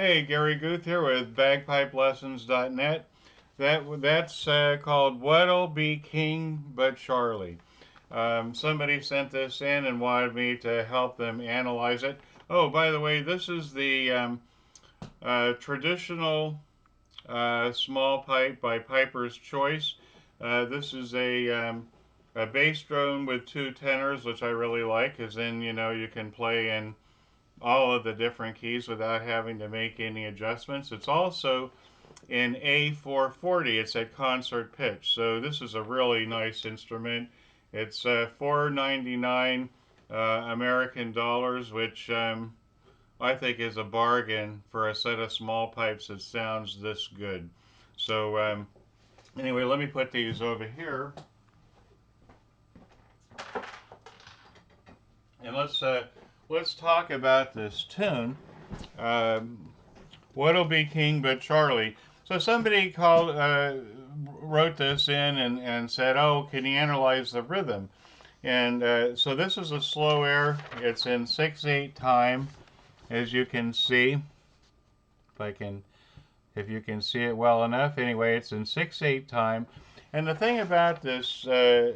Hey, Gary Guth here with BagpipeLessons.net. That's called "What'll Be King But Charlie." Somebody sent this in and wanted me to help them analyze it. Oh, by the way, this is the traditional small pipe by Piper's Choice. This is a bass drone with two tenors, which I really like, because then you can play in all of the different keys without having to make any adjustments. It's also in A440. It's at concert pitch. So this is a really nice instrument. It's $499 American dollars, which I think is a bargain for a set of small pipes that sounds this good. So anyway, let me put these over here, and let's talk about this tune. Um, What'll be King but Charlie? So somebody wrote this in and said, "Oh, can you analyze the rhythm?" And so this is a slow air. It's in 6/8 time, as you can see. If you can see it well enough. Anyway, it's in 6/8 time. And the thing about this tune,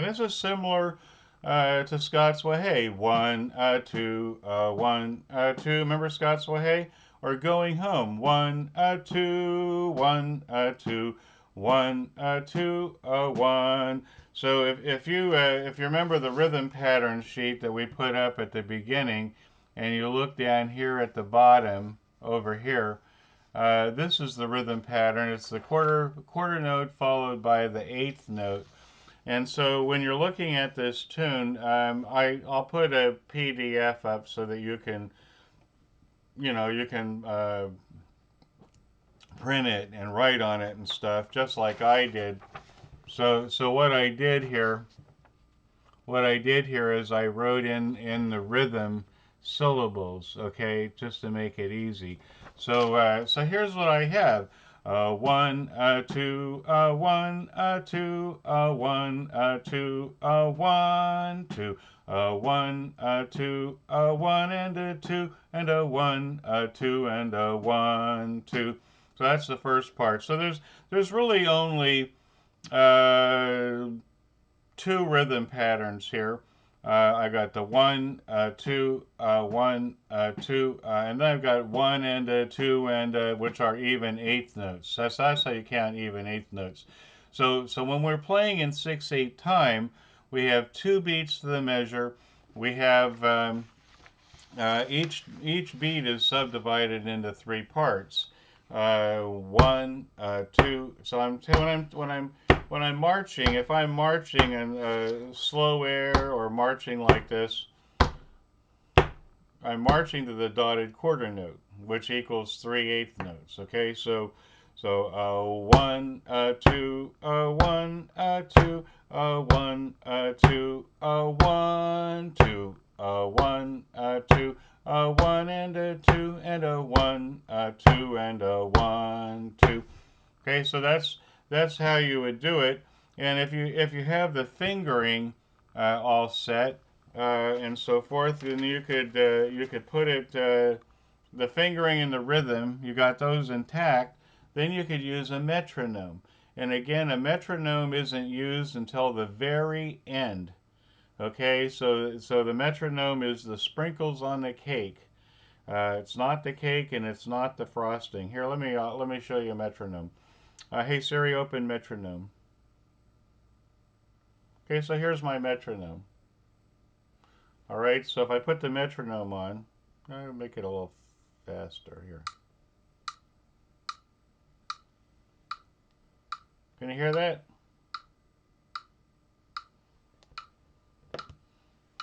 this is similar to Scots Wha'll. One, two, one, two. Remember Scots Wha'll? Or Going Home. One, two, one, two, one, two, one. So if you remember the rhythm pattern sheet that we put up at the beginning, and you look down here at the bottom over here, this is the rhythm pattern. It's the quarter note followed by the eighth note. And so when you're looking at this tune, I'll put a PDF up so that you can print it and write on it and stuff, just like I did. So what I did here is I wrote in the rhythm syllables, okay, just to make it easy. So here's what I have. One, two, one, two, one, two, one, two, one, two, one, and a two, and a one, two, and a one, two. So that's the first part. So there's really only uh, two rhythm patterns here. I got the one, two, one, two, and then I've got one and two and which are even eighth notes. That's how you count even eighth notes. So when we're playing in 6/8 time, we have two beats to the measure. We have each beat is subdivided into three parts. One, two. So when I'm marching, if I'm marching in slow air or marching like this, I'm marching to the dotted quarter note, which equals 3/8 notes. Okay, so one, two, one, two, one, two, one, two, one, two, one and a two and a one, two and a one, two. Okay, so that's how you would do it. And if you have the fingering all set and so forth, then you could put it the fingering and the rhythm. You got those intact. Then you could use a metronome. And again, a metronome isn't used until the very end. Okay, so the metronome is the sprinkles on the cake. It's not the cake and it's not the frosting. Here, let me show you a metronome. Hey Siri, open metronome. Okay, so here's my metronome. All right, so if I put the metronome on, I'll make it a little faster here. Can you hear that?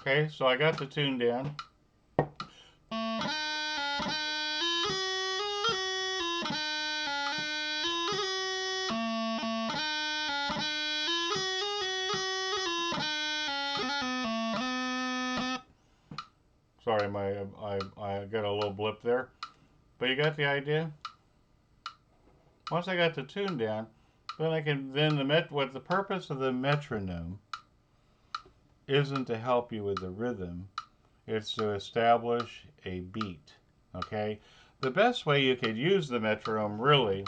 Okay, so I got the tune down. Sorry, I got a little blip there, but you got the idea. Once I got the tune down, what the purpose of the metronome isn't to help you with the rhythm, it's to establish a beat. Okay, the best way you could use the metronome really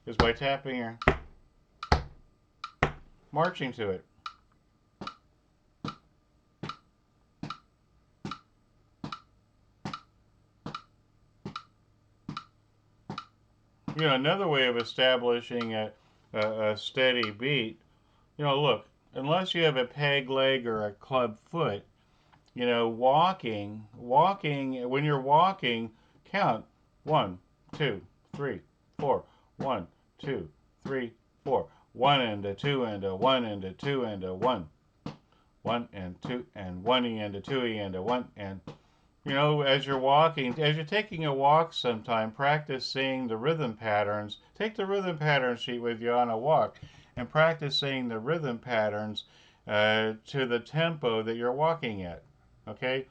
is by tapping your marching to it. You know, another way of establishing a steady beat, you know, look, unless you have a peg leg or a club foot, you know, walking, when you're walking, count 1, 2, 3, 4. 1, 2, 3, 4. 1 and a 2 and a 1 and a 2 and a 1. 1 and 2 and 1 and a 2 and a 1 and you know, as you're walking, as you're taking a walk sometime, practice seeing the rhythm patterns. Take the rhythm pattern sheet with you on a walk and practice seeing the rhythm patterns to the tempo that you're walking at. Okay?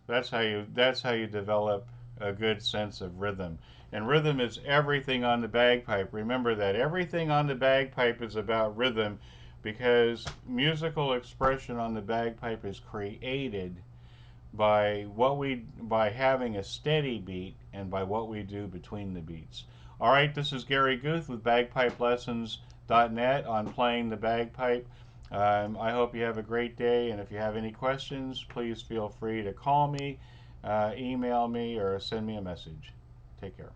That's how you develop a good sense of rhythm. And rhythm is everything on the bagpipe. Remember that everything on the bagpipe is about rhythm because musical expression on the bagpipe is created by having a steady beat and by what we do between the beats. All right, this is Gary Guth with BagpipeLessons.net on playing the bagpipe. I hope you have a great day, and if you have any questions, please feel free to call me, email me, or send me a message. Take care.